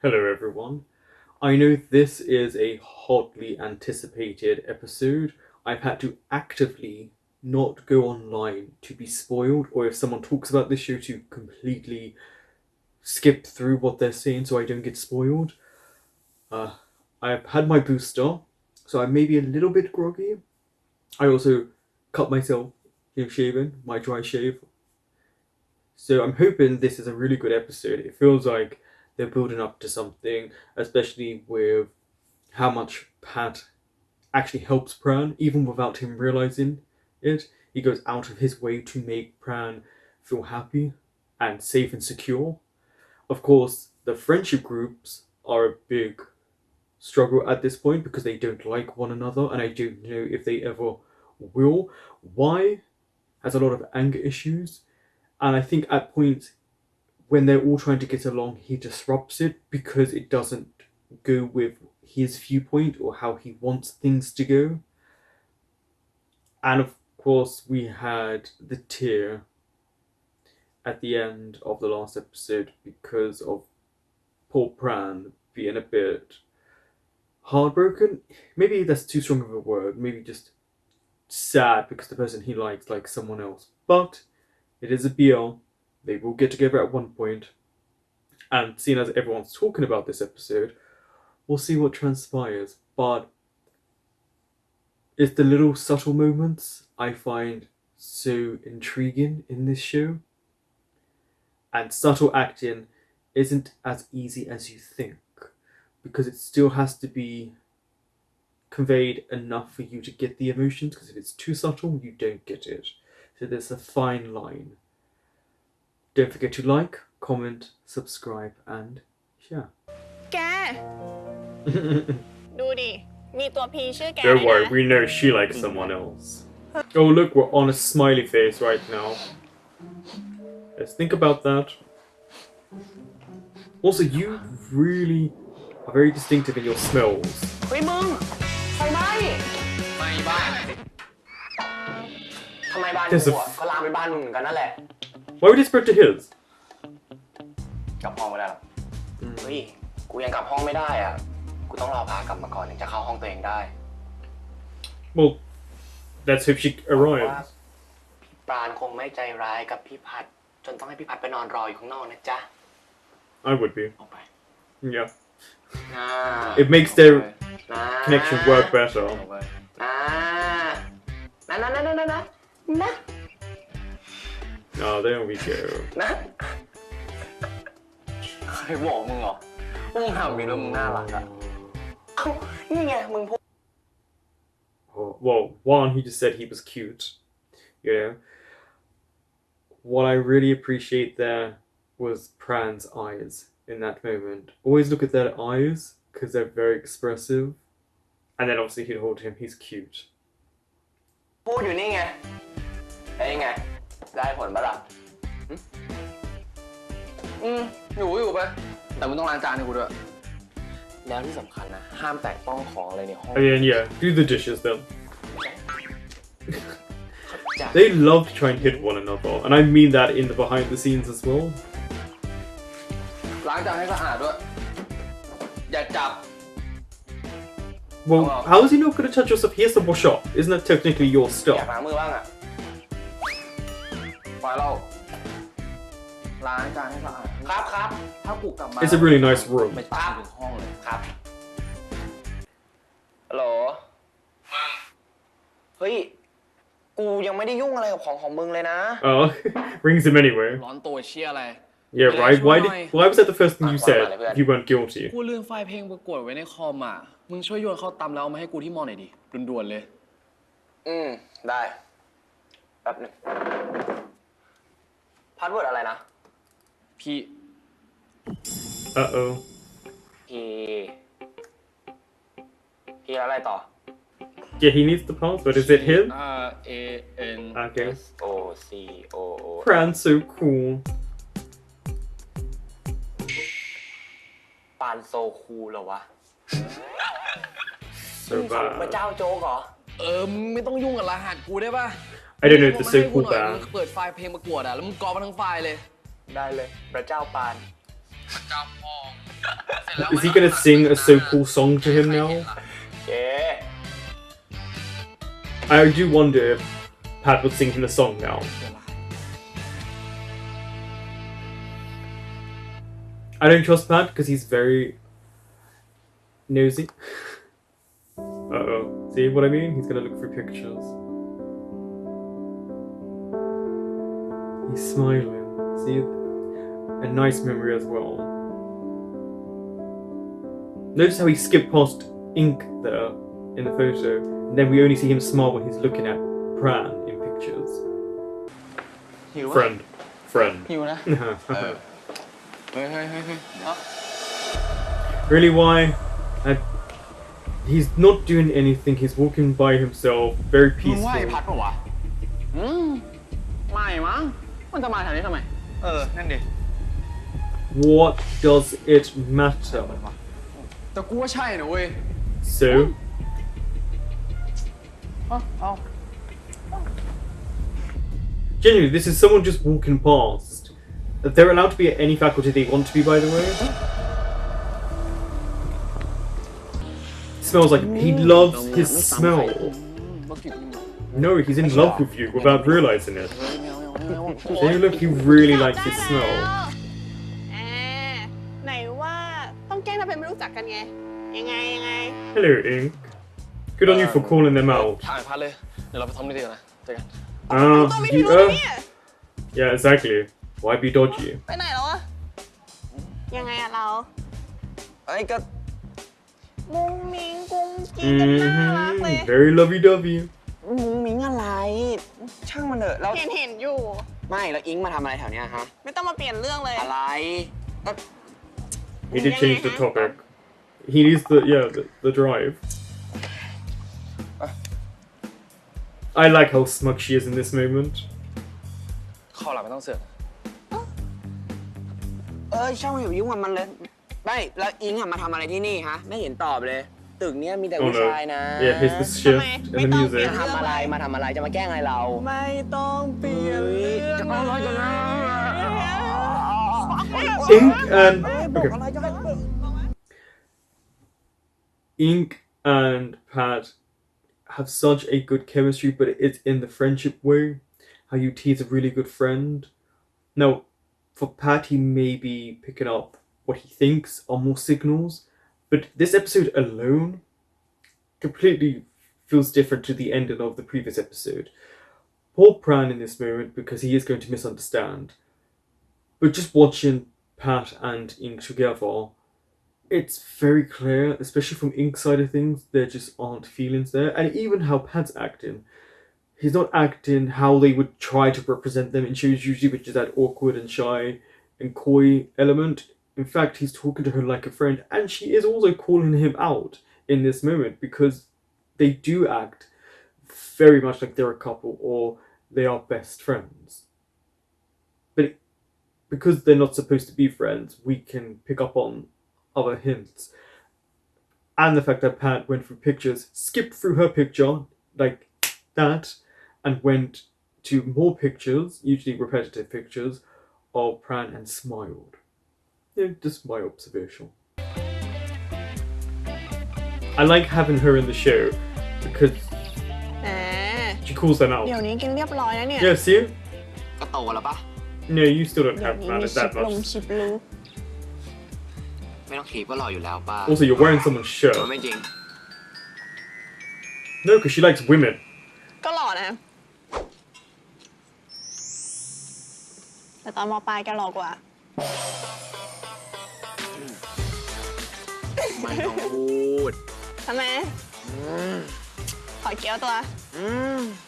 Hello, everyone. I know this is a hotly anticipated episode. I've had to actively not go online to be spoiled, or if someone talks about this show, to completely skip through what they're saying so I don't get spoiled. Uh, I've had my booster, so I may be a little bit groggy. I also cut myself, shaving, my dry shave. So I'm hoping this is a really good episode. It feels like they're building up to something, especially with how much Pat actually helps Pran, even without him realizing it. He goes out of his way to make Pran feel happy and safe and secure. Of course, the friendship groups are a big struggle at this point because they don't like one another, and I don't know if they ever will. Y has a lot of anger issues, and I think at points when they're all trying to get along, he disrupts it because it doesn't go with his viewpoint or how he wants things to go. And of course, we had the tear at the end of the last episode because of poor Pran being a bit heartbroken. Maybe that's too strong of a word. Maybe just sad because the person he likes someone else. But it is a BL. They will get together at one point. And seeing as everyone's talking about this episode, we'll see what transpires. But it's the little subtle moments I find so intriguing in this show. And subtle acting isn't as easy as you think, because it still has to be conveyed enough for you to get the emotions, because if it's too subtle, you don't get it. So there's a fine line. Don't forget to like, comment, subscribe, and share. แก ดูดิ มีตัวพีชื่อแก Don't ด้วย worry, นะ we know she likes someone else. Oh look, we're on a smiley face right now. Let's think about that. Also, you really are very distinctive in your smells. เฮ้ยมึงไฟไหม้ไม่บ้านทำไมบ้านกูอ่ะก็ลามไปบ้านมึงเหมือนกันนั่นแหละ Why would it spread to his? กลับห้องไม่ได้หรอเฮ้ยกูยังกลับห้องไม่ได้อ่ะกูต้องรอพากลับมาก่อนถึงจะเข้าห้องตัวเองได้ Well, let's hope she ว่า arrives. พี่ปราณคงไม่ใจร้ายกับพี่พัดจนต้องให้พี่พัดไปนอนรออยู่ข้างนอกนะจ๊ะ I would be. ออกไป Yeah. นะ It makes their นะ connection work better. นะนะ Oh, there we go. นะใครบอกมึงเหรอว่ามึงทำมีแล้วมึงน่ารักอ่ะเอ้านี่ไงมึงพูด Well, one, he just said he was cute. You know, what I really appreciate there was Pran's eyes in that moment. Always look at their eyes because they're very expressive. And then obviously he'd hold him. He's cute. พูดอยู่นี่ไงไอ้ไงได้ผลปะล่ะอยู่ไปแต่มึงต้องล้างจานให้กูด้วยแล้วที่สำคัญนะห้ามแตะต้องของอะไรในห้อง And then yeah, do the dishes then. They love to try and hit one another, and I mean that in the behind the scenes as well. ล้างจานให้สะอาดด้วยอย่าจับ Well, how is he not going to touch your stuff? He has to wash up. Isn't that technically your อยาก stuff? ล้างมือบ้างอ่ะไปเราล้างจานให้สะอาดครับถ้ากูกลับมา It's a really nice room. ไปตามถึงห้องเลยครับฮัลโหลเฮ้ยกูยังไม่ได้ยุ่งอะไรกับของมึงเลยนะ Oh, brings him anyway. ร้อนตัวเชี่ยอะไร Yeah, right. Why was that the first thing you said? If you weren't guilty. กูลืมไฟล์เพลงประกวดไว้ในคอมอ่ะ มึงช่วยโยนเข้าตำแล้วเอามาให้กูที่มอหน่อยดิด่วนๆเลย ได้แป๊บนึงพาสเวิร์ดอะไรนะ พี่ Uh-oh. พี่อะไรต่อ Yeah, he needs the password. Is it him? A-N Okay. O-C-O-O Pran's so cool. ปานโซคูเหรอวะ So พระเจ้า bad. โจ๊กเหรอ มึงไม่ต้องยุ่งกับรหัสกูได้ป่ะ I don't know if the มึง so ให้กู cool หน่อยมึ bad. งเปิดไฟล์เพลงประกวดอ่ะ แล้วมึงกรอกมาทั้งไฟล์เลย ได้เลยพระเจ้าปาน เจ้าพ่อเสร็จแล้ว Is he gonna sing a so cool song to him now? เจ๊ I do wonder if Pat would sing him a song now. I don't trust Pat because he's very nosy. Uh-oh. See what I mean? He's gonna look for pictures. He's smiling. See? A nice memory as well. Notice how he skipped past ink there in the photo, and then we only see him smile when he's looking at Pran in pictures. หิว Friend. Friend. หิวนะ เฮ้ยเนาะ Really, why? He's not doing anything. He's walking by himself, very มึงว่า peaceful. ไอ้พัดปะวะไม่มั้งมันจะมาแถวนี้ทำไมนั่นดิ What does it matter? แต่กูว่าใช่นะเว้ย So, เอา genuinely, this is someone just walking past. They're allowed to be at any faculty they want to be, by the way. Smells like he loves his smell. No, he's in love with you without realizing it. See, look, he really likes his smell. ไหนว่าต้องแกล้งทำเป็นไม่รู้จักกันไง ยังไง Hello, Ink. Good on you for calling them out. ถ่ายพัดเลย เดี๋ยวเราไปทำนี่ดีกว่านะเจอกัน ตัวไม่ถึงรู้เนี่ย Yeah, exactly. Why be dodgy? ไปไหนแล้วอะยังไงอะเรา ไอ้ก็ มุ้งมิ้งกุ้งกิ้งกันน่ารักเลย Very lovey-dovey. มุ้งมิ้งอะไร ช่างมันเถอะแล้ว เห็นอยู่ ไม่แล้วอิงมาทำอะไรแถวเนี้ยฮะ ไม่ต้องมาเปลี่ยนเรื่องเลย อะไรก็ He did change the topic. He needs the drive. I like how smug she is in this moment. ข้าวหลังไม่ต้องเสือก ช่างมันอย่ายุ่งกับมันเลยไม่แล้วอิงอะมาทำอะไรที่นี่ฮะไม่เห็นตอบเลย ตึกเนี้ยมีแต่ Oh ผู้ no. ชายนะ Yeah, here's the shift and the มา music. ทำอะไรมาทำอะไรจะมาแกล้งอะไรเรา ไม่ต้องเปลี่ยนเรื่อง จะเอาอะไรกันนะ Ink and okay. Ink and Pat have such a good chemistry, but it's in the friendship way. How you tease a really good friend. Now, for Pat, he may be picking up what he thinks are more signals, but this episode alone completely feels different to the ending of the previous episode. Poor Pran in this moment because he is going to misunderstand. But just watching Pat and Ink together, it's very clear, especially from Ink's side of things, there just aren't feelings there. And even how Pat's acting. He's not acting how they would try to represent them in shows usually, which is that awkward and shy and coy element. In fact, he's talking to her like a friend, and she is also calling him out in this moment because they do act very much like they're a couple or they are best friends. But because they're not supposed to be friends, we can pick up on other hints. And the fact that Pat went through pictures, skipped through her picture like that, and went to more pictures, usually repetitive pictures, of Pran and smiled. Yeah, just my observation. I like having her in the show because แหม she calls them out. เดี๋ยวนี้กินเรียบร้อยแล้วเนี่ย Yeah, see? ก็โตแล้วปะ No, you still don't เดี๋ยว have นี้ Pran มี as ชิป that ลง much. ชิปลูก ไม่ต้องถีบก็หล่ออยู่แล้วป้า Also, you're wearing someone's มัน shirt. ไม่จริง No, because she likes women. ก็หล่อนะ แต่ตอนมปลายแกหล่อกว่า ไม่ต้องพูด ทำไม ขอเกี๊ยวตัว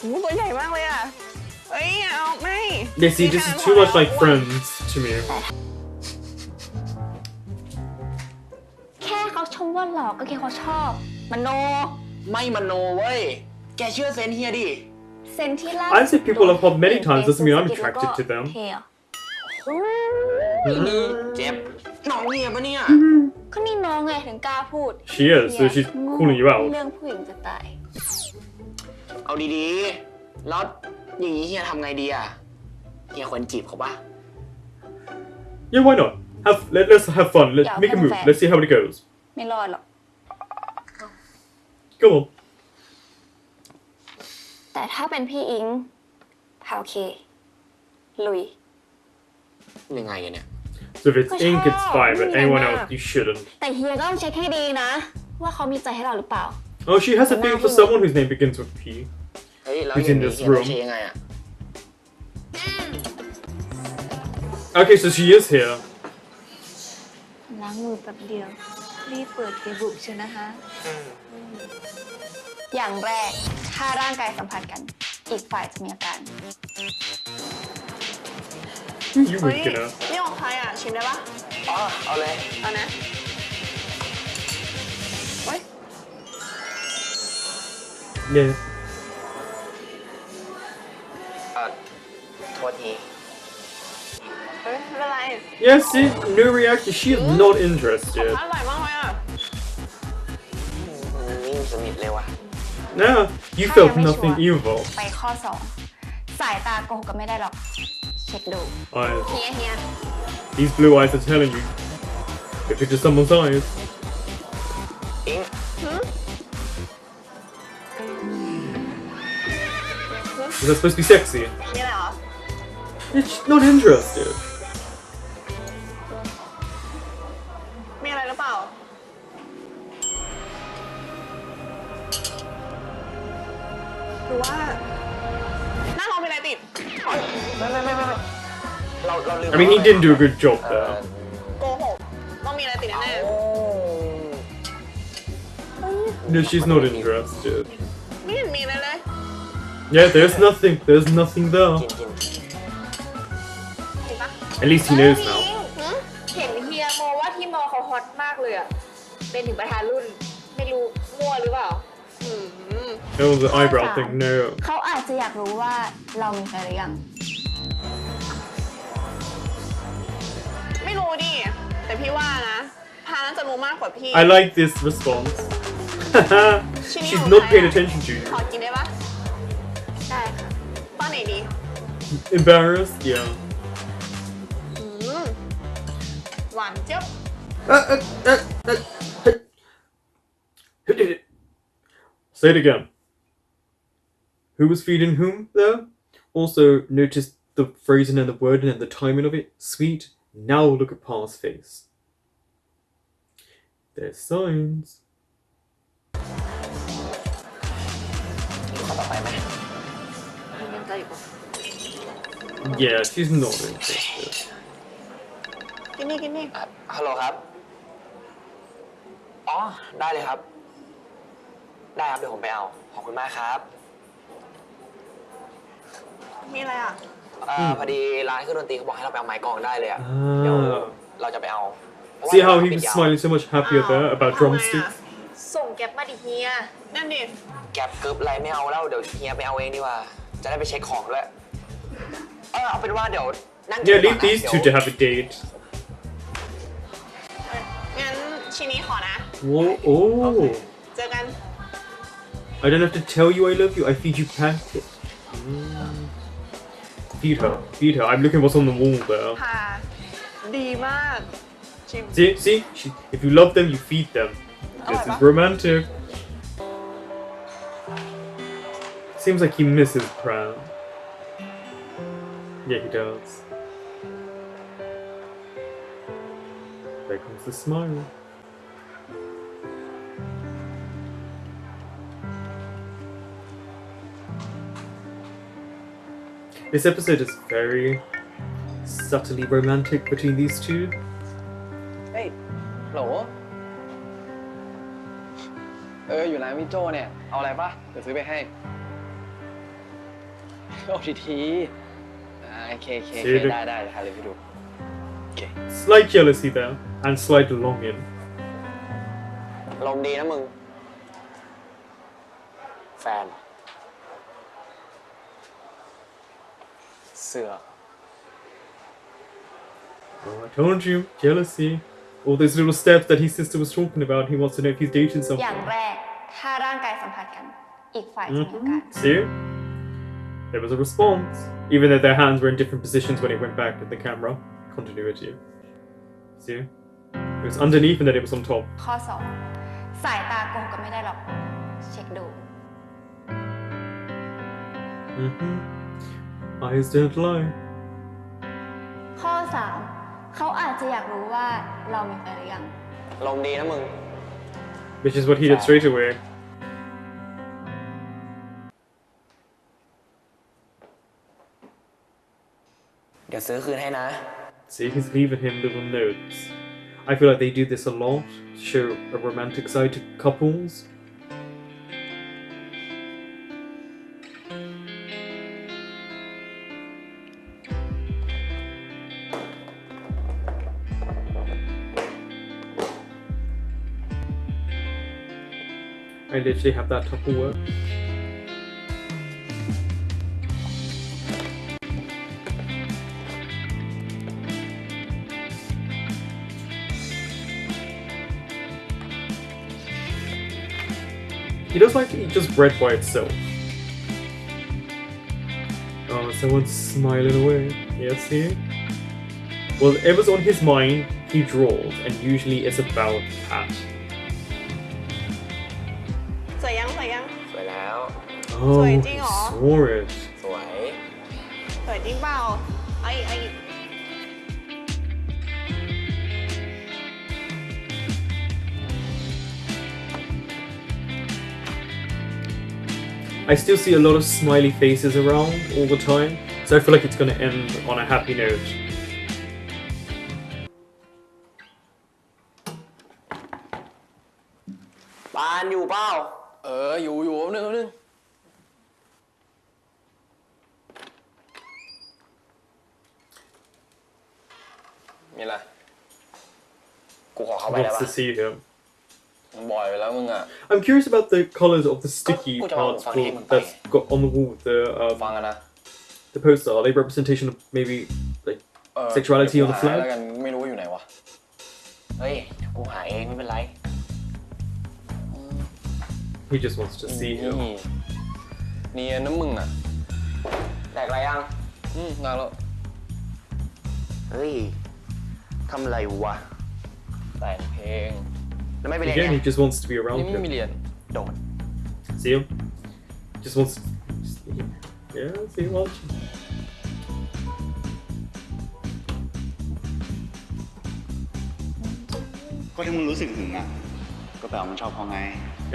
หูตัวใหญ่มากเลยอ่ะ เอ้ยเอาไม่ Yeah, see, this is too much like Friends to me. แค่เขาชมว่าหล่อก็แค่เขาชอบมโน ไม่มโนเว้ย แกเชื่อเซนเฮียดิ เซนที่ล่า I've said people have hot many times, doesn't mean I'm attracted to them. เท่อะ เจ็บน้องเฮียปะเนี่ย ก็นี่น้องไงถึงกล้าพูด She is, so she's calling you out. เรื่องผู้หญิงจะตาย เอาดีๆ แล้วอย่างนี้เฮียทำไงดีอ่ะ เฮียควรจีบเขาปะ Yeah, why not? let's have fun. Let's Yeah, make a have a move. fan. Let's see how it goes. ไม่รอดหรอก Come on. แต่ถ้าเป็นพี่อิงพาโอเค ลุย ยังไงกันเนี่ย So if it's ink, it's fine, but anyone else, you shouldn't. แต่เฮียก็ต้องเช็คให้ดีนะ ว่าเขามีใจให้เราหรือเปล่า Oh, she has a thing for someone whose name begins with P. เฮ้ย แล้ว Who's อย่าง in นี้ this เฮียต้อง room? เชียร์ยังไงอ่ะ Okay, so she is here. ล้างมือแป๊บเดียว รีบเปิดเฟซบุ๊กใช่นะคะ อย่างแรก ถ้าร่างกายสัมผัสกัน อีกฝ่ายจะมีอาการ You เฮ้ย weak enough. นี่ของใครอ่ะ ชิมได้ปะ อ๋อ เอาเลย เอานะเฮ้ย Yeah. โทษที เฮ้ยไม่เป็นไร Yeah, see, no reaction. She is not ของ interested. อร่อยมากเลยอ่ะ นิ่งสนิทเลยว่ะ No, you felt nothing evil. ไปข้อ 2 สายตาโกหกกันไม่ได้หรอก เช็คดู Eyes. เฮียเฮีย These blue eyes are telling you. They picture someone's eyes. อิง Is that supposed to be sexy? นี่อะไรเหรอ Yeah, she's not interested. มีอะไรหรือเปล่า หรือว่าหน้าเรามีอะไรติด ไม่เราลืม I mean, he didn't do a good job เอ่อ there. โกหกต้องมีอะไรติดแน่ โอ้ No, she's not interested. ๆไม่เห็นมีอะไรเลย Yeah, there's nothing. There's nothing there. กิน เห็นปะ At least he knows now. เห็นเฮียโมว่าที่มอเขาฮอตมากเลยอะเป็นถึงประธานรุ่น ไม่รู้มั่วหรือเปล่า That was the eyebrow thing. No. เขาอาจจะอยากรู้ว่าเรามีแฟนหรือยัง ไม่รู้ดิ แต่พี่ว่านะ พาน่าจะรู้มากกว่าพี่ I like this response. ชิ้นนี้ She's ของ not ใคร paying อะ attention to ขอ you. กินได้ปะ ได้ค่ะ ป้อนไหนดี Embarrassed? Yeah. หวานเจี๊ยบ Say it again. Who was feeding whom there? Also, notice the phrasing and the wording and the timing of it. Sweet. Now look at Pa's face. There's signs. ขอต่อไปไหม ยังใจอยู่ปะ Yeah, she's not interested. กินนี่กินนี่ ฮัลโหลครับ อ๋อ ได้เลยครับ ได้ครับ เดี๋ยวผมไปเอา ขอบคุณมากครับ มีอะไรอ่ะ พอดีร้านเครื่องดนตรีเขาบอกให้เราไปเอาไม้กลองได้เลยอะเดี๋ยว Ah. เราจะไปเอา See how he was smiling so much happier there about ทำไม drumsticks? ส่งแก๊ปมาดิเฮีย นั่นดิ แก็บกึ๊บอะไรไม่เอาแล้วเดี๋ยวเฮียไปเอาเองดีกว่า จะได้ไปเช็คของด้วย เอาเป็นว่าเดี๋ยวนั่งกิน Yeah, ก่อน leave นะ these เดี๋ยว two to have a date. งั้นชิ้นนี้ขอนะ Whoa, oh. เจอกัน I don't have to tell you I love you. I feed you packet. Feed her. Feed her. I'm looking what's on the wall there. ค่ะ ดีมาก ชิม See? If you love them, you feed them. This is romantic. Seems like he misses Pran. Yeah, he does. There comes the smile. This episode is very subtly romantic between these two. เฮ้ยโหลอยู่ร้านพี่โจเนี่ย เอาอะไรปะเดี๋ยวซื้อไปให้โอ้ทีโอเคได้เดี๋ยวหาเลยพี่ดู Slight jealousy there, and slight longing. ลมณ์ดีนะมึง แฟน เสือ Oh, I told you, jealousy. All those little steps that his sister was talking about, he wants to know if he's dating อ someone. ย่างแรก ถ้าร่างกายสัมผัสกัน อีกฝ่ายจะมีอาการ See? There was a response. Even though their hands were in different positions when it went back at the camera. Continuity. See? It was underneath and then it was on top. ข้อ 2 สายตาโกหกกันไม่ได้หรอก เช็คดู Eyes don't lie. ข้อ 3 เขาอาจจะอยากรู้ว่าเรามีแฟนหรือยัง ลมดีนะมึง Which is what he did straight away. เดี๋ยวซื้อคืนให้นะ See, he's leaving him little notes. I feel like they do this a lot to show a romantic side to couples. I literally have that Tupperware. He does like to eat just bread by itself. Oh, someone's smiling away. Yes, see? Well, whatever's on his mind, he draws, and usually it's about that. สวยยังสวยยัง สวยแล้ว Oh, So he it's in all? saw it. สวย สวยจริงเปล่าไอ้ I still see a lot of smiley faces around all the time, so I feel like it's going to end on a happy note. ปานอยู่เปล่า อยู่แป๊บนึง มีอะไร กูขอเข้าไปได้ Wants ปะ to see him. บ่อยไปแล้วมึงอ่ะ I'm curious about the colors of the sticky Go- go parts down, fucking that's got on the wall with ฟังกันนะ the poster. Are they representation of maybe like sexuality on the เดี๋ยวกูหาแล้ว flag? กันไม่รู้ว่าอยู่ไหนวะ เฮ้ยเดี๋ยวกูหาเองไม่เป็นไร He just wants to see นี่ him. เนียนนะมึงอ่ะ แตกอะไรยัง นานแล้ว เฮ้ยทำอะไรวะ แต่งเพลง แล้วไม่ไปเรียน Again, ไง he just wants to be around นี่ไม่มี him. เรียน โดน See him? Just wants to. Yeah, see him watch. ก็ที่มึงรู้สึกถึงอ่ะ ก็แปลว่ามันชอบเขาไง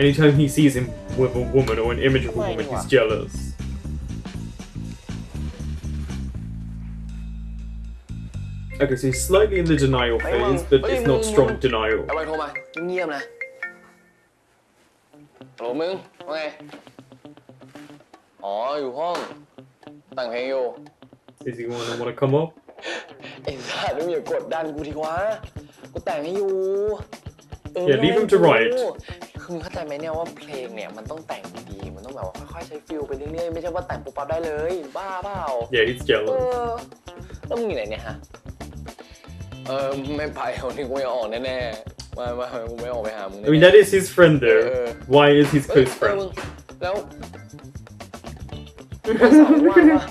Anytime he sees him with a woman or an image of a woman, he's jealous. Okay, so he's slightly in the denial phase, but it's not strong denial. เอาไว้โทรมาเงียบๆนะโหลมึงว่าไง อ๋อ อยู่ห้อง แต่งเพลงอยู่ Is he wanna come up? ไอ้สัตว์มึงอย่ากดดันกูทีวะ กูแต่งให้อยู่ Yeah, leave him to write. คือมึงเข้าใจไหมเนี่ยว่าเพลงเนี่ยมันต้องแต่งดีๆมันต้องแบบว่าค่อยๆใช้ฟิลไปเรื่อยๆ ไม่ใช่ว่าแต่งปุ๊บปั๊บได้เลย บ้าเปล่า Yeah, he's jealous. แล้วมึงอยู่ไหนเนี่ยฮะ ไม่ไปวันนี้กูไม่ออกแน่ๆไม่กูไม่ออกไปหามึง I mean, that is his friend though. Why is his close มึ friend? งแล้ววันเสาร์ว่างปะ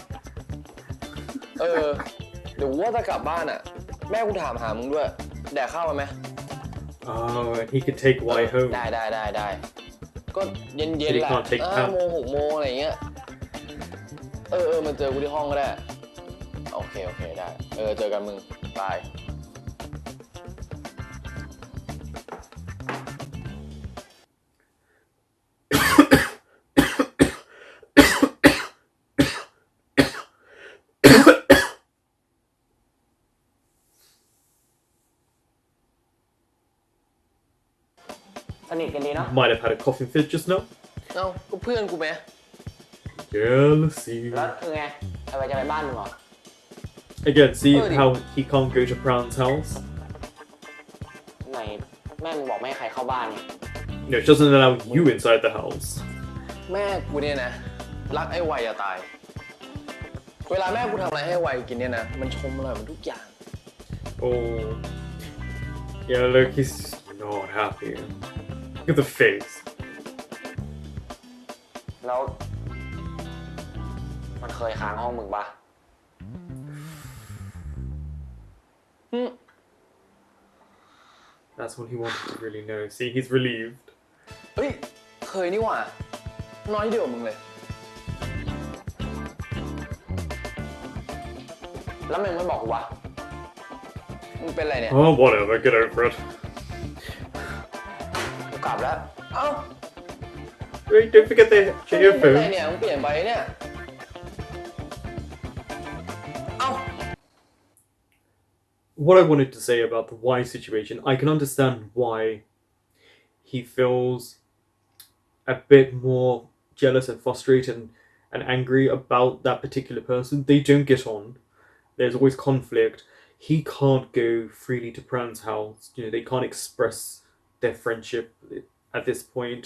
เดี๋ยวว่าจะกลับบ้านอ่ะ แม่กูถามหามึงด้วย แดกข้าวมาไหม Oh, and he could take Y home. ได้ก็เย็น Did he ๆแหละ can't take 5 โมง 6 โมงอะไรอย่างเงี้ยมันเจอกูที่ห้องก็ได้ โอเคได้เจอกันมึงบาย สนิทกันดีเนาะ Might have had a coughing fit just now. เอ้าก็เพื่อนกูไหม Jealousy. แล้วคือไงทำไมจะไปบ้านมึงเหรอ Again, see Oh, how he can't go to Brown's house? ไหนแม่มึงบอกไม่ให้ใครเข้าบ้านไง No, it doesn't allow you inside the house. แม่กูเนี่ยนะ รักไอ้ไวจะตาย เวลาแม่กูทำอะไรให้ไวกินเนี่ยนะ มันชมอร่อยมันทุกอย่าง Oh. Yeah, look, he's not happy. Look at the face. แล้วมันเคยค้างห้องมึงปะ That's all he wanted to really know. See, he's relieved. เฮ้ย เคยนี่หว่า น้อยเดียวกับมึงเลย แล้วมึงไม่บอกกูวะ มึงเป็นอะไรเนี่ย Oh, whatever. Get over it. กูกลับแล้ว เอ้า Wait, don't forget the ช่วงนี้เป็นอะไร earphone. เนี่ย มึงเปลี่ยนไปเนี่ย เอ้า What I wanted to say about the why situation, I can understand why he feels a bit more jealous and frustrated and angry about that particular person. They don't get on. There's always conflict. He can't go freely to Pran's house. They can't express their friendship at this point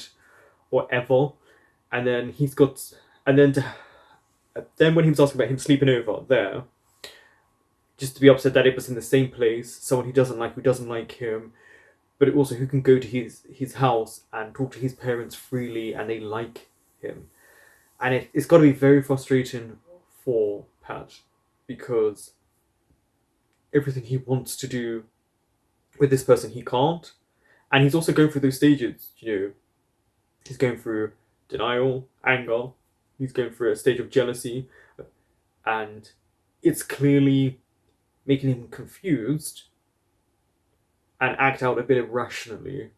or ever. And then then when he was asking about him sleeping over there, just to be upset that it was in the same place, someone he doesn't like, who doesn't like him, but also who can go to his house and talk to his parents freely and they like him. And it's got to be very frustrating for Pat because everything he wants to do with this person he can't. And he's also going through those stages, he's going through denial, anger, he's going through a stage of jealousy, and it's clearly making him confused and act out a bit irrationally.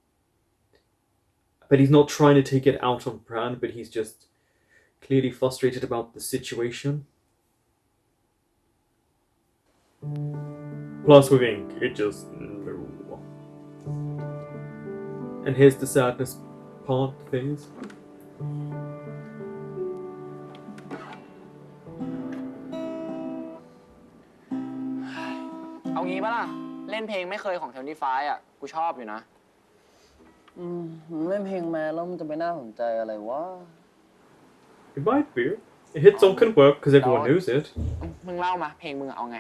But he's not trying to take it out on Pran, but he's just clearly frustrated about the situation. Plus with ink, it just no. And here's the sadness part phase. เอางี้ปะล่ะ เล่นเพลงไม่เคยของ25อ่ะ กูชอบอยู่นะ มันไม่เพลงแมสแล้วมันจะไปน่าสนใจอะไรวะ It might be. A hit song can work because everyone knows it. มึงเล่ามา เพลงมึงเอาไง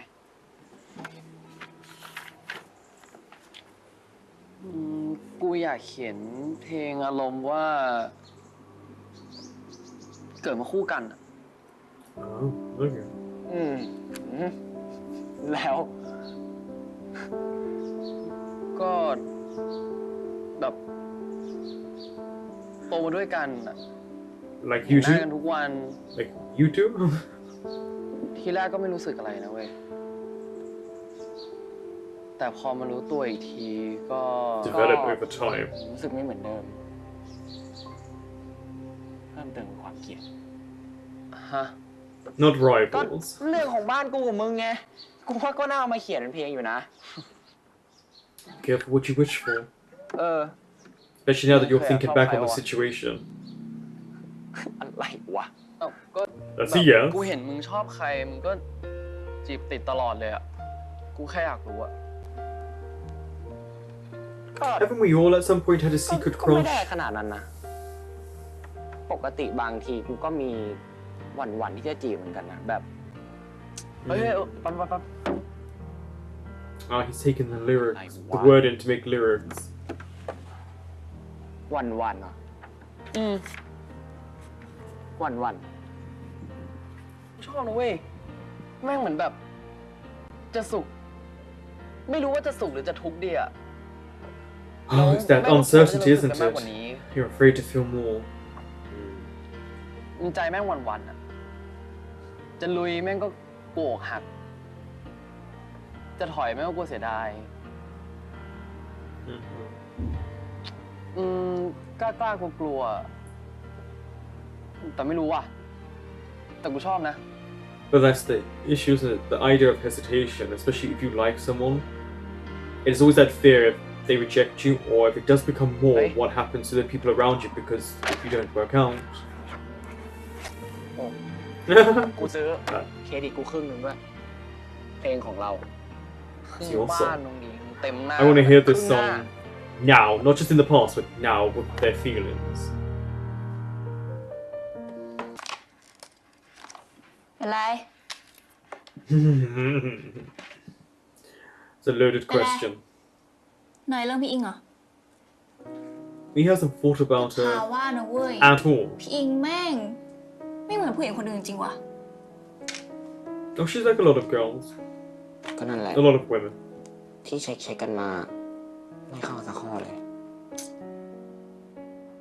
กูอยากเขียนเพลงอารมณ์ว่า เกิดมาคู่กันอะ Oh, okay. อืม แล้ว ก็แบบโตมาด้วยกันอะ Like เห็น you หน้ากัน two? ทุกวัน Like you two? ทีแรกก็ไม่รู้สึกอะไรนะเว้ย แต่พอมารู้ตัวอีกทีก็ Develop over time. รู้สึกไม่เหมือนเดิม เพิ่มเติมความเกลียด ฮะ Not ก็ rivals. เรื่องของบ้านกูกับมึงไง กูว่าก็น่าเอามาเขียนเป็นเพลงอยู่นะ Careful what you wish for. เออ Especially now that you're Okay, thinking I'll back on try the one. situation. อะไรวะ เอ้าก็ That's แบ a บ yes. กูเห็นมึงชอบใครมึงก็จีบติดตลอดเลยอะกูแค่อยากรู้อะ ก็ Haven't we all at some point had a secret ก็ไม่ crush? ได้ขนาดนั้นนะ ปกติบางทีกูก็มีวันที่จะจีบเหมือนกันนะ แบบ เฮ้ยปั๊บ Ah, he's taken the lyrics, Like the what? word in to make lyrics. วันเหรอ อืม วัน ชอบนะเว้ย แม่งเหมือนแบบ จะสุข ไม่รู้ว่าจะสุขหรือจะทุกข์ดีอะ Oh, it's that แม่งรู้สึกว่าจะ uncertainty, รู้สึก isn't มากกว่า it? นี้ You're afraid to feel more. ใจแม่งวันๆอะจะลุยแม่งก็กลัวอกหัก จะถอยแม่งก็กลัวเสียดาย Mhm. กล้ากลัวแต่ไม่รู้ว่ะ แต่กูชอบนะ But that's the issue, isn't it? The idea of hesitation, especially if you like someone, it's always that fear if they reject you or if it does become more, Hey. what happens to the people around you because you don't work out. กูซื้อเครดิตกูครึ่งหนึ่งด้วย เพลงของเรา ครึ่ง It's your บ้าน song. ตรงนี้เต็มหน้า I want to hear ครึ่ this งหน้า song now, not just in the past, but now with their feelings. เป็นไร It's a loaded question. หน่อยเรื่องพี่อิงเหรอ He hasn't thought about ข่า her วว่านะเว้ย at all. พี่อิงแม่ง ไม่เหมือนผู้หญิงคนอื่นจริงว่ะ Oh, she's like a lot of girls, ก็นั่นแหละ a lot of women. ที่เช็คกันมา ไม่เข้าสักข้อเลย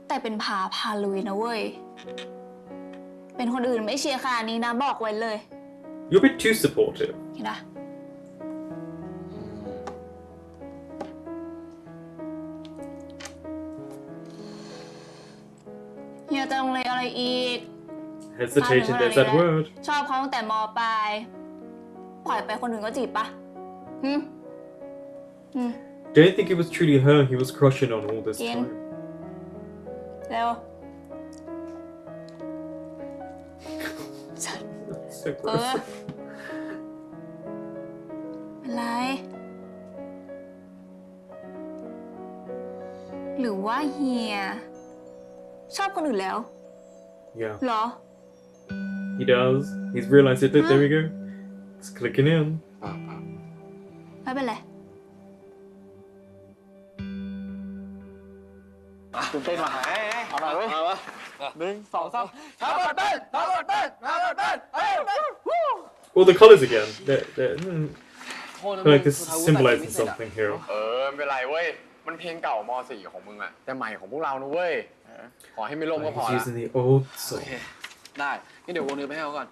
แต่เป็นพาลุยนะเว้ย เป็นคนอื่นไม่เชียร์ขนาดนี้นะบอกไว้เลย You're a bit too supportive. เห็นปะเฮียจะลงเลยอะไรอีก Hesitation, there's that word. ชอบเขาตั้งแต่ม.ปลาย ปล่อยไปคนอื่นก็จีบปะหืม Don't think it was truly her he was crushing on all this Ian. time. เร็ว So เออ gross. เป็นไร หรือว่าเฮีย ชอบคนอื่นแล้ว Yeah, เหรอ he does. He's realized it. There we go. It's clicking in. ไม่เป็นไร ตื่นเต้นว่ะเอาหน่อยเว้ย1 2 3ทำบทเป็นทำบทเป็นทำบทเป็นเฮ้ย Well, the colors again. I โทษนะ feel like this symbolizes something here. ไม่เป็นไรเว้ย มันเพลงเก่าม.4 ของมึงอะแต่ใหม่ของพวกเรานะเว้ย ขอให้ไม่ล่มก็พอ He's ละ using the old โอ song. เค ได้งั้นเดี๋ยววนเนื้อไปให้เขาก่อน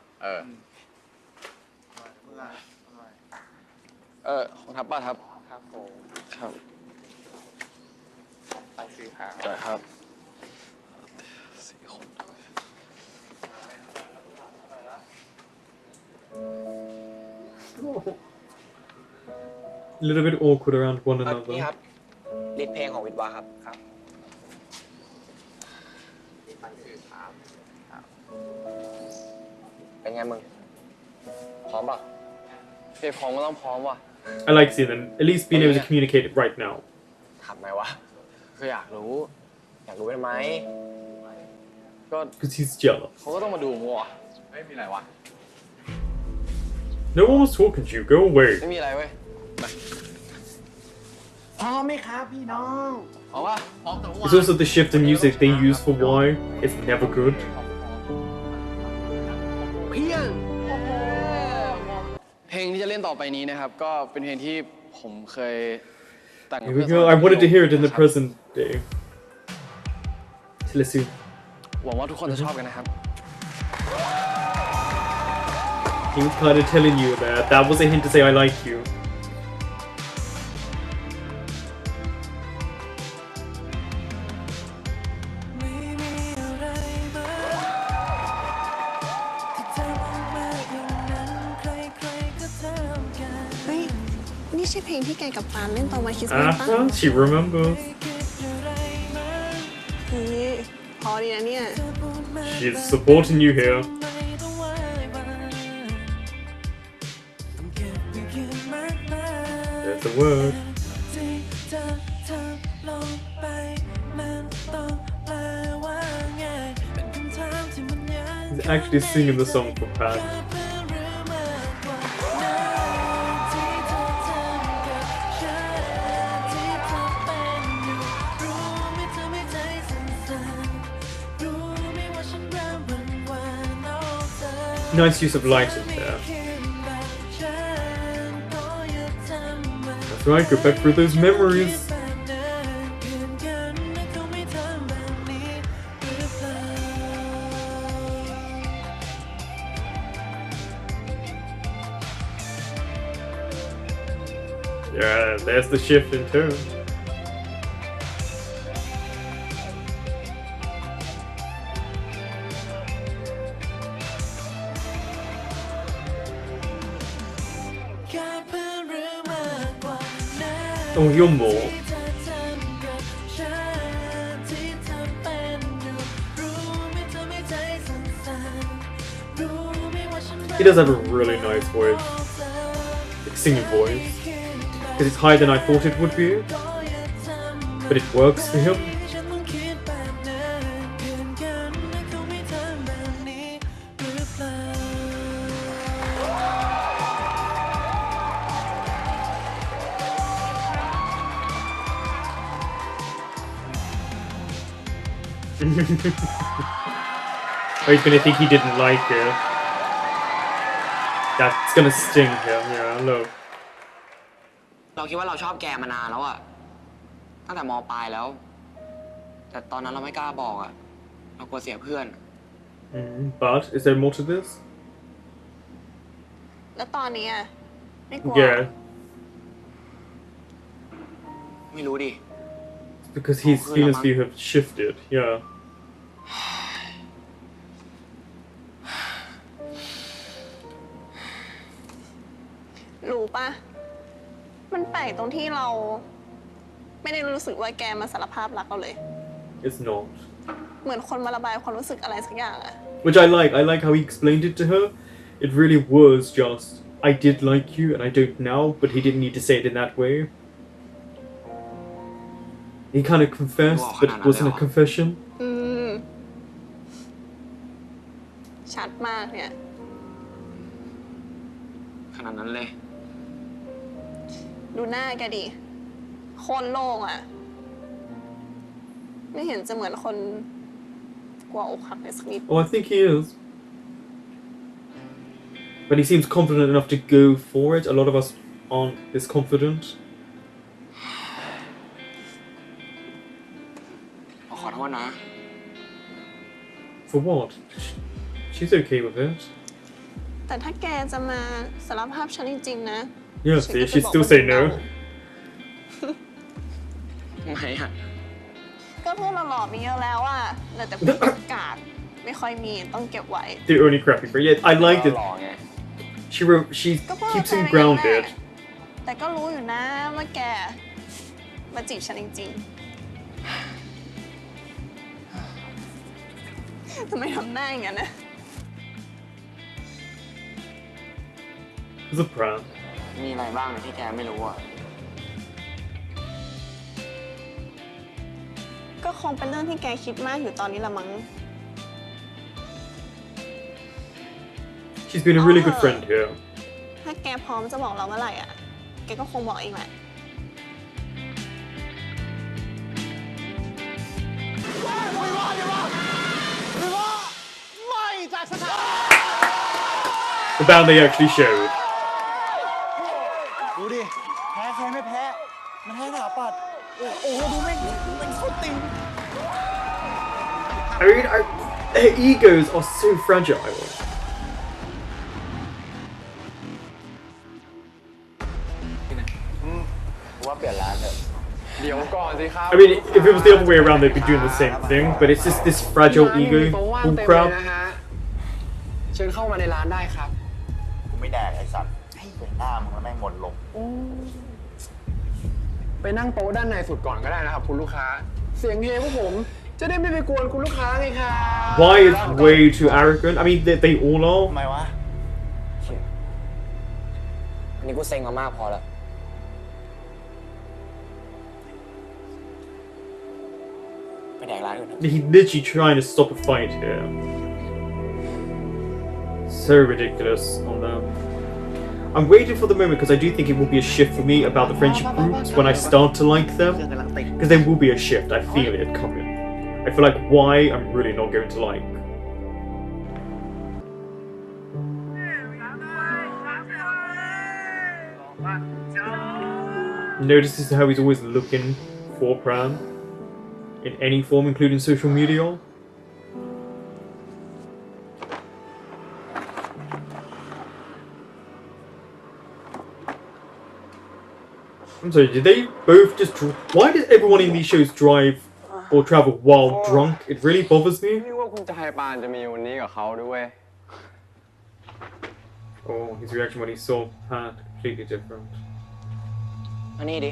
ของทับป่ะทับ ครับผม ครับ ไปซื้อครับ จ่ายครับ4 คน A little bit awkward around one นี่ another. ครับลิสต์เพลงของวิทวาครับครับไปซื้อครับเป็นไงมึง พร้อมป่ะ เพลงพร้อมก็ต้องพร้อมว่ะ I like seeing them at least being able to communicate it right now. ถามไหมวะ คืออยากรู้ อยากรู้ทำไม ก็ Because he's jealous. เขาก็ต้องมาดูมัวไม่มีอะไรวะ No one was talking to you. Go away. ไม่มีอะไรเว้ย พร้อมไหมครับพี่น้อง พร้อมป่ะพร้อมแต่ว่า It's also the shift in music they use for why. It's never good. เพียง เพลงที่จะเล่นต่อไปนี้นะครับ ก็เป็นเพลงที่ผมเคยแต่ง Here we go. I wanted to hear it in the present day. So let's see. หวังว่าทุกคนจะชอบกันนะครับ He was kind of telling you that. That was a hint to say I like you. เฮ้ย นี่ใช่เพลงที่แกกับปานเล่นตอนวันคริสต์มาสปะ She remembers. นี่พอดีนะเนี่ย She's supporting you here. There's the word. He's actually singing the song for Pat. Nice use of lighting there. That's right, go back through those memories. Yeah, there's the shift in tone. Oh, you're more. He does have a really nice voice. Like singing voice. Because it's higher than I thought it would be. But it works for him. Oh, he's gonna think he didn't like it. That's gonna sting him, yeah, I know. เราคิดว่าเราชอบแกมานานแล้วอะ ตั้งแต่ม.ปลายแล้ว แต่ตอนนั้นเราไม่กล้าบอกอะเรากลัวเสียเพื่อน But is there more to this? แล้วตอนนี้อะไม่กลัว Yeah, ไม่รู้ดิ because his feelings for you have shifted. Yeah. รู้ปะมันแปลกตรงที่เรา ไม่ได้รู้สึกว่าแกมาสารภาพรักเราเลย It's not. เหมือนคนมาระบายความรู้สึกอะไรสักอย่างอะ Which I like. I like how he explained it to her. It really was just, I did like you and I don't now, but he didn't need to say it in that way. He kind of confessed, but it wasn't a confession. ชัดมากเนี่ย ขนาดนั้นเลย ดูหน้าแกดิโคนโล่งอะไม่เห็นจะเหมือนคนกลัวอกหักเลยสักนิด Oh, I think he is. But he seems confident enough to go for it. A lot of us aren't this confident. ขอโทษนะ For what? She's okay with it. แต่ถ้าแกจะมาสารภาพฉันจริงๆนะ Yeah, ฉัน see, ก็จะ she'd บอก still ว่า say เดา no. ไม่อะ ก็พวกเราหล่อมีเยอะแล้วอะเหลือแต่พวกประกาศไม่ค่อยมีต้องเก็บไว้ The only crappy part. Yeah, I liked it. หล่อไง She ก็พวกเรา keeps เจอ him กันอย่างนั้นแหละ grounded. แต่ก็รู้อยู่นะว่าแกมาจีบฉันจริงๆทำไมทำหน้าอย่างนั้นนะ It's a prank. มีอะไรบ้างที่แกไม่รู้อะ ก็คงเป็นเรื่องที่แกคิดมากอยู่ตอนนี้ละมั้ง She's been a really good friend here. ถ้าแกพร้อมจะบอกเราเมื่อไหร่อ่ะ แกก็คงบอกเองแหละ The band they actually showed. ดูดิ แพ้ใครไม่แพ้ มันแพ้ถาปัด โอ้โห ดูแม่งสุดติ่ง I mean, their egos are so fragile. ว่าเปลี่ยนร้านเถอะเดี๋ยวก่อนสิครับ I mean, if it was the other way around, they'd be doing the same thing. But it's just this fragile ร้าน ego มีโต๊ะว่าง bull เต็มเลย crap. นะฮะ เชิญเข้ามาในร้านได้ครับ กูไม่แดกไอ้สัตว์เห็นหน้ามึงแล้วแม่งหมดลม ไปนั่งโต๊ะด้านในสุดก่อนก็ได้นะครับคุณลูกค้า เสียงเฮพวกผมจะได้ไม่ไปกวนคุณลูกค้าไงครับ Why is way too arrogant? I mean, they all ทำไม are. วะ อันนี้กูเซ็งมามากพอแล้ว ไปแดกร้านอื่นเถอะ He's literally trying to stop a fight here. So ridiculous on them. I'm waiting for the moment because I do think it will be a shift for me about the friendship groups when I start to like เครื่อง them. กำลังติด Because there will be a shift. I feel it coming. I feel like why I'm really not going to like. Notices how he's always looking for Pran in any form, including social media. I'm sorry, did they both just... Why does everyone in these shows drive or travel while drunk? It really bothers me. ไม่ว่าคุณชายปานจะมีวันนี้กับเขาด้วย Oh, his reaction when he saw Pat, completely different. มานี่ดิ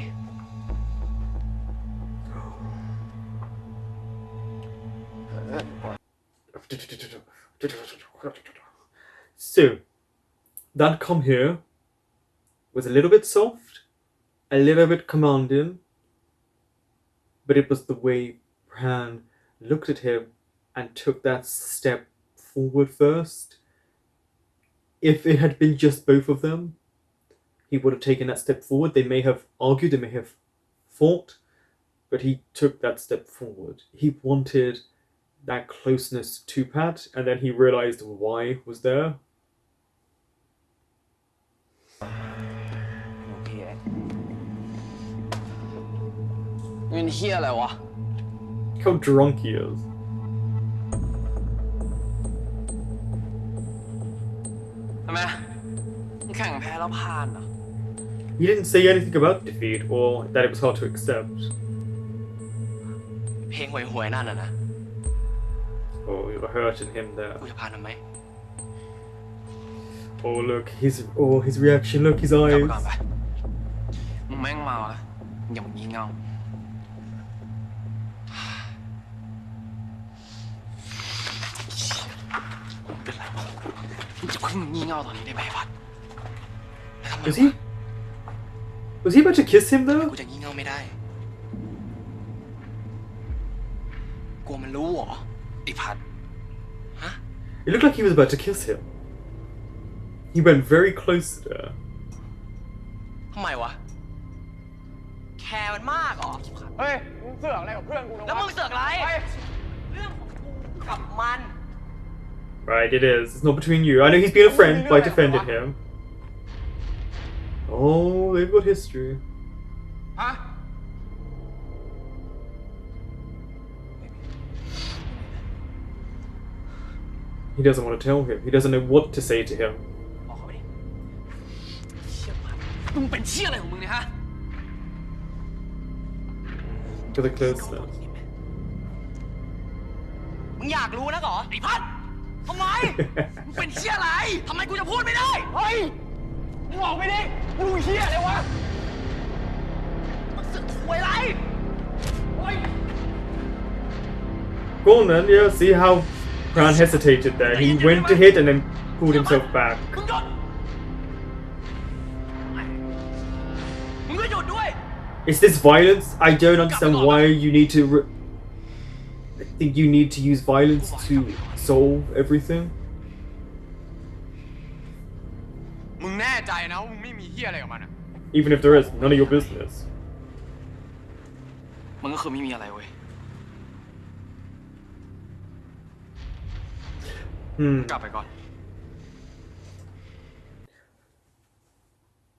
So, that come here was a little bit soft, a little bit commanding, but it was the way Bran looked at him and took that step forward first. If it had been just both of them, he would have taken that step forward. They may have argued, they may have fought, but he took that step forward. He wanted that closeness to Pat, and then he realized why was there. โอเค เป็นเฮียอะไรวะ How drunk he is. ทำไมมึงแข่งแพ้แล้วผ่านเหรอ He didn't say anything about defeat or that it was hard to accept. เพลงห่วยๆนั่นนะ Oh, you're hurting him there. กูจะผ่านทำไม Oh, look, his reaction. Look, his กลับ eyes. ไปก่อนไปมึงแม่งเมาแล้วอย่ามางี่เง่าเป็นไรวะมึงจะเพิ่งงี่เง่าตอนนี้ได้ไหมพัดแล้วทำไม Was he? Was he about to kiss him though? กูจะงี่เง่าไม่ได้กลัวมันรู้เหรอไอ้พัด It looked like he was about to kiss him. He went very close there. ทำไมวะแคร์มันมากเหรอ เฮ้ย มึงเสือกอะไรกับเพื่อนกูนะ แล้วมึงเสือกอะไรเรื่องของกูกับมัน Right, it is. It's not between you. I know he's been a friend, but I defended him. Oh, they've got history. ฮะ He doesn't want to tell him. He doesn't know what to say to him. บอกเขาไปดิเชี่ยพัดมึงเป็นเชี่ยอะไรของมึงเนี่ยฮะ To the closeness. มึงอยากรู้นะเหรอไอ้พัดทำไม มึงเป็นเชี่ยอะไรทำไมกูจะพูดไม่ได้ เฮ้ย มึงบอกไปดิมึงเฮียอะไรวะ มึงสึกถวยอะไร เฮ้ย Go on then. Yeah, see how Brown hesitated there. He went to hit and then pulled himself back. มึงหยุดมึงก็หยุดด้วย Is this violence? I don't understand why you need to. I think you need to use violence to solve everything. มึงแน่ใจนะว่ามึงไม่มีเฮียอะไรกับมันอ่ะ Even if there is, none of your business. มันก็คือไม่มีอะไรเว้ย กลับไปก่อน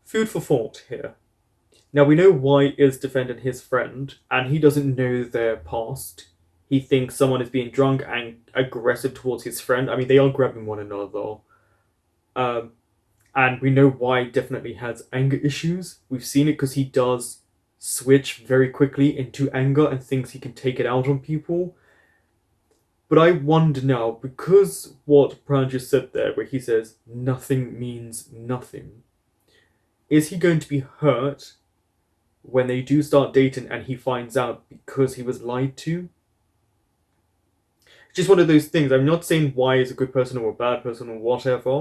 Food for thought here. Now we know why is defending his friend, and he doesn't know their past. He thinks someone is being drunk and aggressive towards his friend. I mean, they are grabbing one another. And we know why definitely has anger issues. We've seen it because he does switch very quickly into anger and thinks he can take it out on people. But I wonder now, because what Pran just said there, where he says, nothing means nothing, is he going to be hurt when they do start dating and he finds out because he was lied to? It's just one of those things. I'm not saying Y is a good person or a bad person or whatever,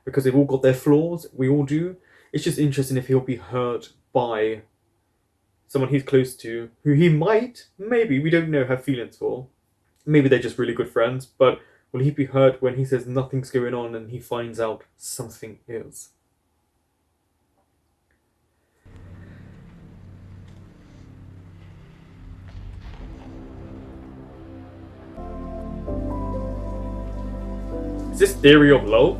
because they've all got their flaws. We all do. It's just interesting if he'll be hurt by someone he's close to, who he might, maybe, we don't know, have feelings for. Maybe they're just really good friends, but will he be hurt when he says nothing's going on and he finds out something is? Is this theory of love?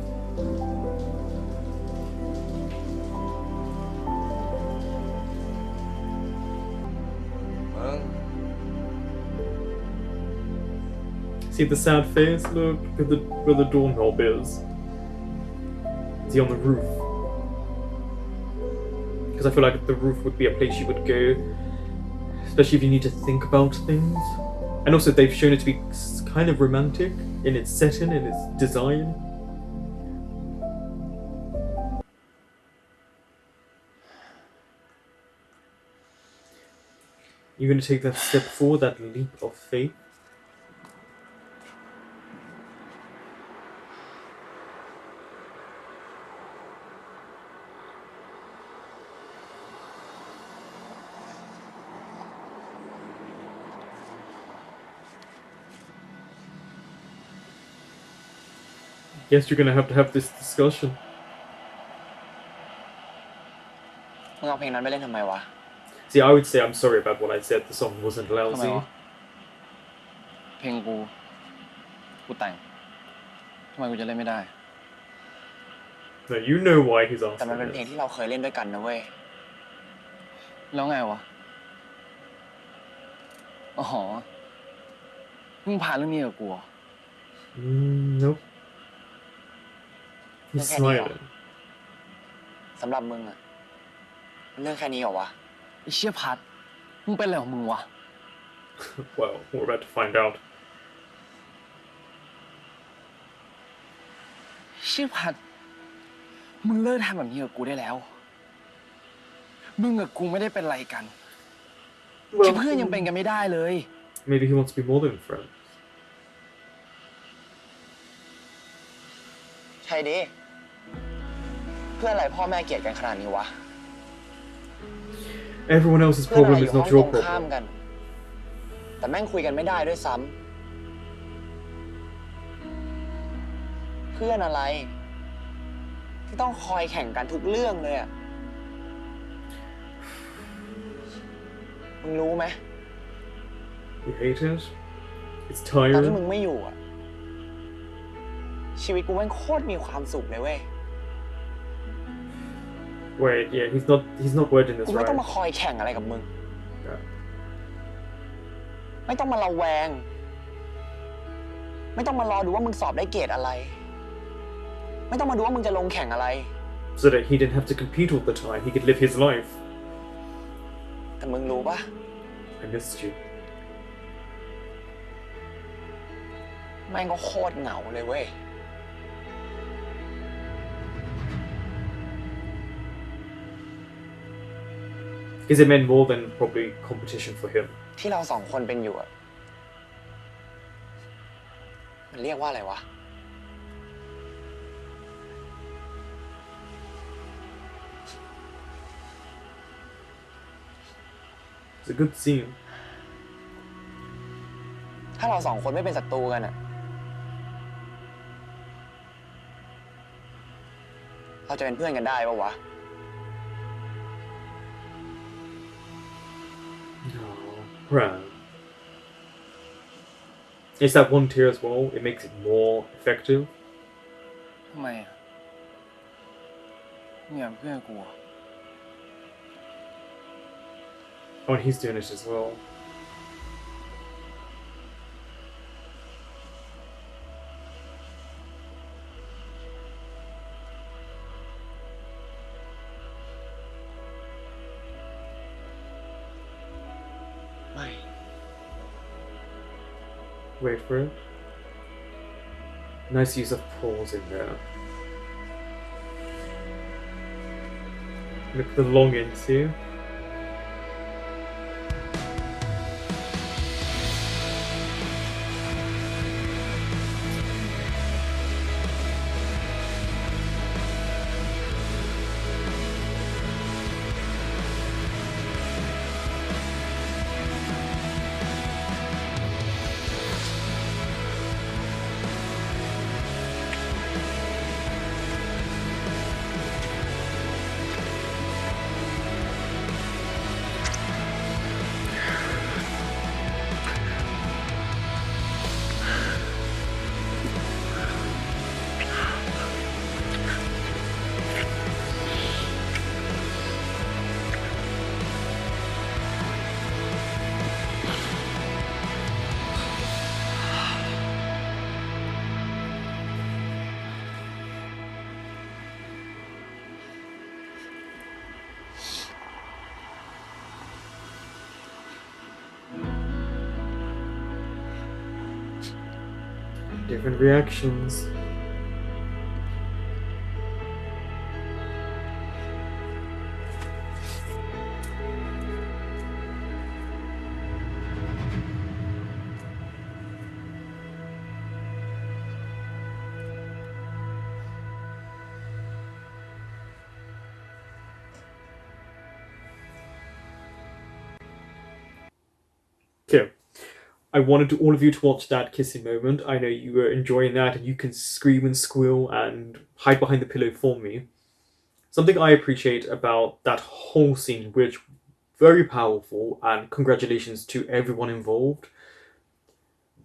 See the sad face? Look at where the doorknob is. Is he on the roof? Because I feel like the roof would be a place you would go, especially if you need to think about things. And also they've shown it to be kind of romantic in its setting and its design. You're going to take that step forward, that leap of faith. Guess you're gonna have this discussion. มึงเอาเพลงนั้นไปเล่นทำไมวะ See, I would say I'm sorry about what I said. The song wasn't ทำไม lousy. วะ เพลงกูแต่งทำไมกูจะเล่นไม่ได้ No, you know why he's แต่มัน asking เป็นเพลง this. ที่เราเคยเล่นด้วยกันนะเว้ย แล้วไงวะ อ๋อมึงผ่านเรื่องนี้กับกูเหรอ Nope. He's Okay, Neil. smiling. สำหรับมึงอะมันเรื่องแค่นี้เหรอวะ ไอ้เชี่ยพัดมึงเป็นอะไรของมึงวะ Well, we're about to find out. เชี่ยพัดมึงเลิกทำแบบนี้กับกูได้แล้ว มึงกับกูไม่ได้เป็นไรกันแค่เพื่อนยังเป็นกันไม่ได้เลย Maybe he wants to be more than friends. ใช่ดิ เพื่ออะไรพ่อแม่เกลียดกันขนาดนี้วะ Everyone else's เพื่อนอะไร problem อยู่ is ห้อง not ตร your งข้าม problem. กัน แต่แม่งคุยกันไม่ได้ด้วยซ้ำเพื่อนอะไร ที่ต้องคอยแข่งกันทุกเรื่องเลยอะมึงรู้ไหม You hate it? It's ตอนที่ tiring. มึงไม่อยู่อะชีวิตกูแม่งโคตรมีความสุขเลยเว้ย Wait, yeah, he's not wording this กูไม่ต้อง right. มาคอยแข่งอะไรกับมึง Yeah. ไม่ต้องมาระแวง ไม่ต้องมารอดูว่ามึงสอบได้เกรดอะไร ไม่ต้องมาดูว่ามึงจะลงแข่งอะไร So that he didn't have to compete all the time, he could live his life. แต่มึงรู้ปะ I missed you. แม่งก็โคตรเหงาเลยเว้ย Because it meant more than probably competition for him. ที่เราสองคนเป็นอยู่อะมันเรียกว่าอะไรวะ It's a good scene. ถ้าเราสองคนไม่เป็นศัตรูกันอะเราจะเป็นเพื่อนกันได้ปะวะ No, Bran. It's that one tear as well. It makes it more effective. ทำไมอ่ะมึงอยากเป็นเพื่อนกับกูเหรอ Oh, and he's doing it as well. Wait for it. Nice use of pause in there. Look at the long ends here. Different reactions. Okay. I wanted all of you to watch that kissing moment. I know you were enjoying that and you can scream and squeal and hide behind the pillow for me. Something I appreciate about that whole scene, which very powerful, and congratulations to everyone involved,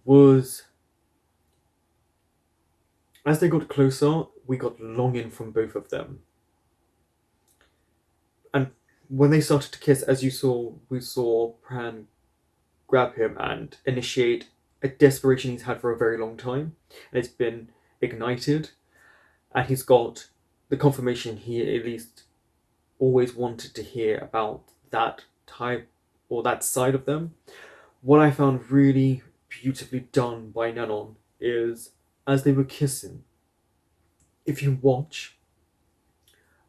was as they got closer, we got longing from both of them. And when they started to kiss, as you saw, we saw Pran grab him and initiate a desperation he's had for a very long time, and it's been ignited, and he's got the confirmation he at least always wanted to hear about that type or that side of them. What I found really beautifully done by Nanon is as they were kissing, if you watch,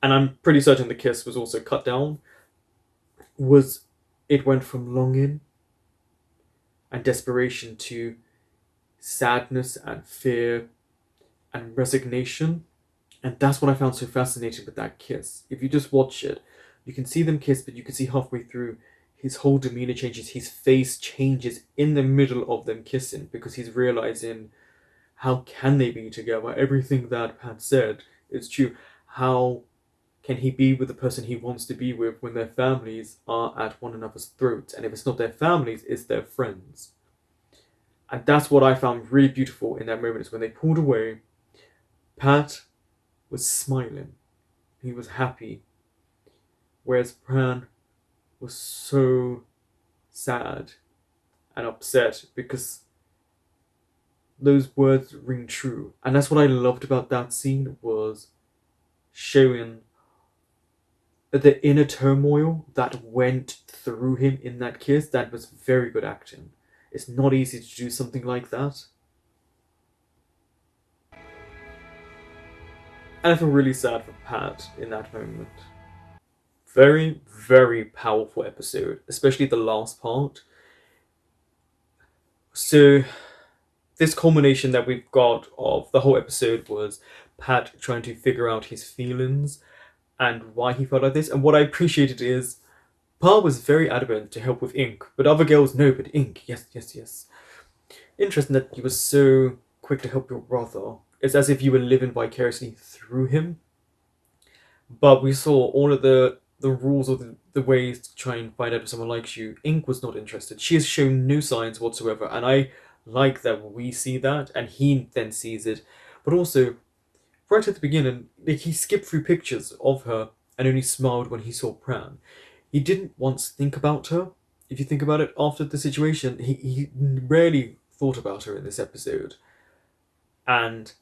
and I'm pretty certain the kiss was also cut down, was it went from longing and desperation to sadness and fear and resignation. And that's what I found so fascinating with that kiss. If you just watch it, you can see them kiss, but you can see halfway through his whole demeanor changes, his face changes in the middle of them kissing because he's realizing how can they be together? Everything that Pat said is true. How can he be with the person he wants to be with when their families are at one another's throats? And if it's not their families, it's their friends. And that's what I found really beautiful in that moment is when they pulled away, Pat was smiling. He was happy. Whereas Pran was so sad and upset because those words ring true. And that's what I loved about that scene was showing the inner turmoil that went through him in that kiss. That was very good acting. It's not easy to do something like that. And I feel really sad for Pat in that moment. Very, very powerful episode, especially the last part. So, this culmination that we've got of the whole episode was Pat trying to figure out his feelings and why he felt like this. And what I appreciated is Pa was very adamant to help with ink, but other girls, no, but ink, yes, yes, yes. Interesting that he was so quick to help your brother. It's as if you were living vicariously through him. But we saw all of the rules or the ways to try and find out if someone likes you. Ink was not interested. She has shown no signs whatsoever, and I like that we see that, and he then sees it. But also, right at the beginning, like, he skipped through pictures of her and only smiled when he saw Pran. He didn't once think about her. If you think about it, after the situation, he rarely thought about her in this episode. And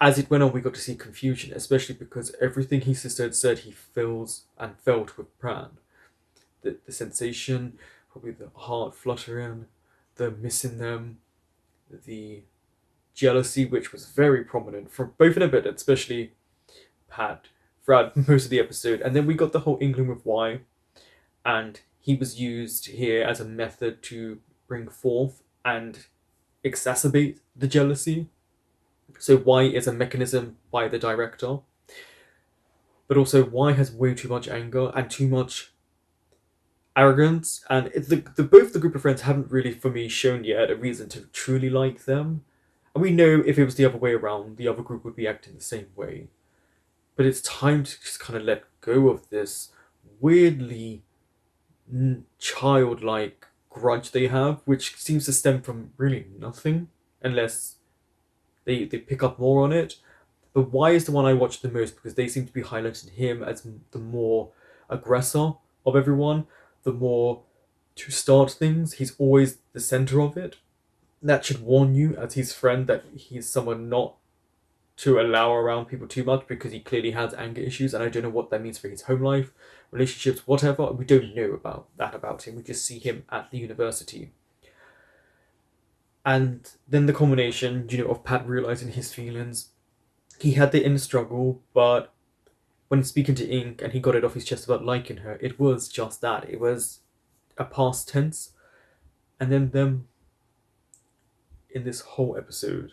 as it went on, we got to see confusion, especially because everything his sister had said he feels and felt with Pran. The sensation, probably the heart fluttering, the missing them, the jealousy, which was very prominent from both of them, but especially Pat throughout most of the episode. And then we got the whole England with Y, and he was used here as a method to bring forth and exacerbate the jealousy. So Y is a mechanism by the director, but also Y has way too much anger and too much arrogance, and both the group of friends haven't really, for me, shown yet a reason to truly like them. And we know if it was the other way around, the other group would be acting the same way. But it's time to just kind of let go of this weirdly childlike grudge they have, which seems to stem from really nothing, unless they pick up more on it. But Y is the one I watch the most because they seem to be highlighting him as the more aggressor of everyone, the more to start things. He's always the center of it. That should warn you, as his friend, that he's someone not to allow around people too much because he clearly has anger issues, and I don't know what that means for his home life, relationships, whatever. We don't know about him. We just see him at the university. And then the culmination, of Pat realizing his feelings. He had the inner struggle, but when speaking to Ink and he got it off his chest about liking her, it was just that. It was a past tense. And then them in this whole episode,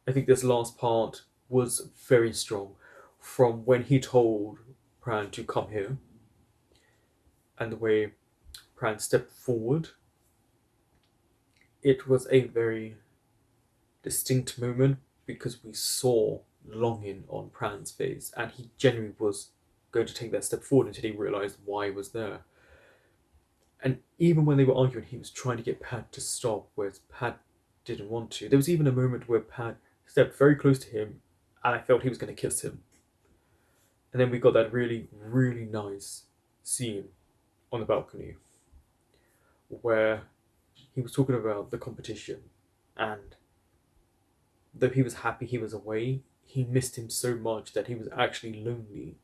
I think this last part was very strong. From when he told Pran to come here, and the way Pran stepped forward, it was a very distinct moment because we saw longing on Pran's face, and he genuinely was going to take that step forward until he realised why was there. And even when they were arguing, he was trying to get Pat to stop, whereas Pat didn't want to. There was even a moment where Pat stepped very close to him, and I felt he was going to kiss him. And then we got that really, really nice scene on the balcony where he was talking about the competition, and though he was happy he was away, he missed him so much that he was actually lonely.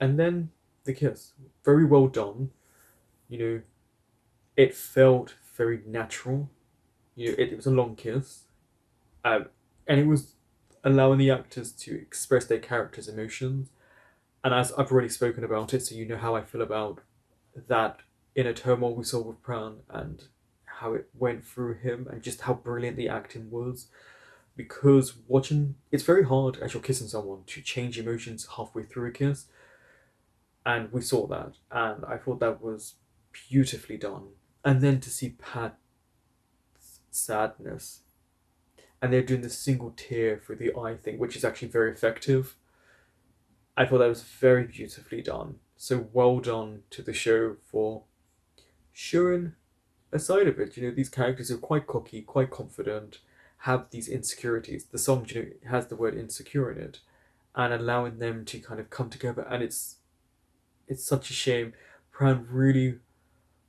And then the kiss, very well done. You know, it felt very natural. You know, it was a long kiss, and it was allowing the actors to express their characters' emotions. And as I've already spoken about it, so you know how I feel about that inner turmoil we saw with Pran and how it went through him and just how brilliant the acting was. Because watching, it's very hard as you're kissing someone to change emotions halfway through a kiss, and we saw that, and I thought that was beautifully done. And then to see Pat's sadness, and they're doing the single tear through the eye thing, which is actually very effective. I thought that was very beautifully done. So well done to the show for showing a side of it. You know, these characters are quite cocky, quite confident, have these insecurities. The song, you know, has the word insecure in it, and allowing them to kind of come together. And it's such a shame. Pran really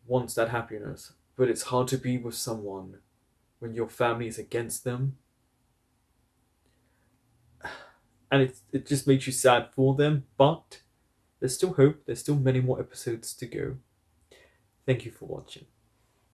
wants that happiness, but it's hard to be with someone when your family is against them, and it just makes you sad for them. But there's still hope. There's still many more episodes to go. Thank you for watching.